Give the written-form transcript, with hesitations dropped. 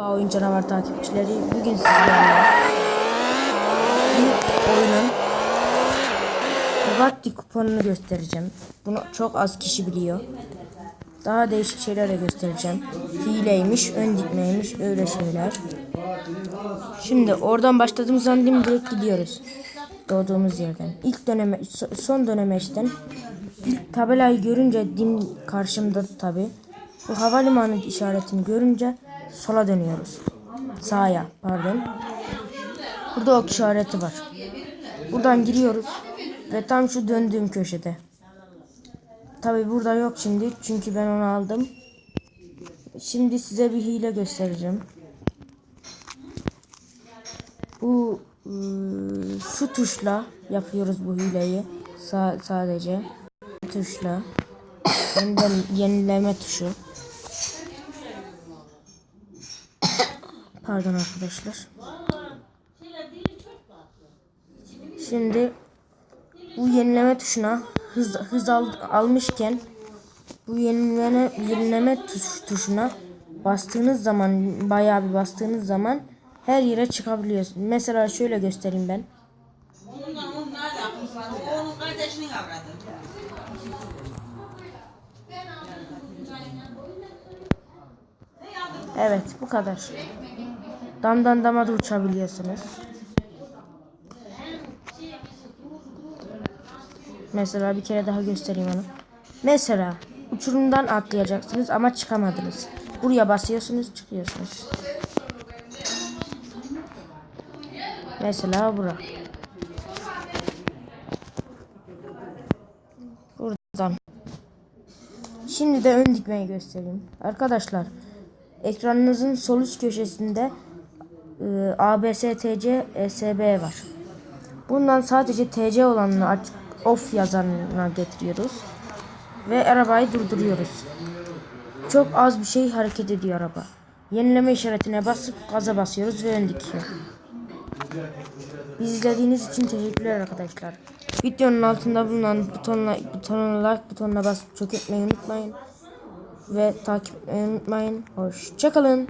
Oyun canavar takipçileri, bugün sizlerle bir oyunun Bugatti kuponunu göstereceğim. Bunu çok az kişi biliyor. Daha değişik şeyler de göstereceğim. Hileymiş, ön dikmeymiş, öyle şeyler. Şimdi oradan başladığımız zaman direkt gidiyoruz. Doğduğumuz yerden. İlk döneme, son dönemeçten ilk tabelayı görünce karşımda tabi. Bu havalimanı işaretini görünce sola dönüyoruz. Sağa, pardon. Burada ok işareti var. Buradan giriyoruz ve tam şu döndüğüm köşede. Tabi burada yok şimdi çünkü ben onu aldım. Şimdi size bir hile göstereceğim. Bu şu tuşla yapıyoruz bu hileyi. Sadece tuşla. Yenileme tuşu. Pardon arkadaşlar. Şimdi bu yenileme tuşuna hız almışken bu yenileme tuşuna bastığınız zaman, bayağı bir bastığınız zaman her yere çıkabiliyorsunuz. Mesela şöyle göstereyim ben. Evet, bu kadar. Damdan dama da uçabiliyorsunuz. Mesela bir kere daha göstereyim onu. Mesela uçurumdan atlayacaksınız ama çıkamadınız. Buraya basıyorsunuz, çıkıyorsunuz. Mesela bura. Buradan. Şimdi de ön dikmeyi göstereyim. Arkadaşlar, ekranınızın sol üst köşesinde ABS, TC, ESB var. Bundan sadece TC olanını açık, off yazanına getiriyoruz. Ve arabayı durduruyoruz. Çok az bir şey hareket ediyor araba. Yenileme işaretine basıp gaza basıyoruz ve ön dikiyor. Bizi izlediğiniz için teşekkürler arkadaşlar. Videonun altında bulunan like butonuna basıp çok etmeyi unutmayın. Ve takip etmeyi unutmayın. Hoşça kalın.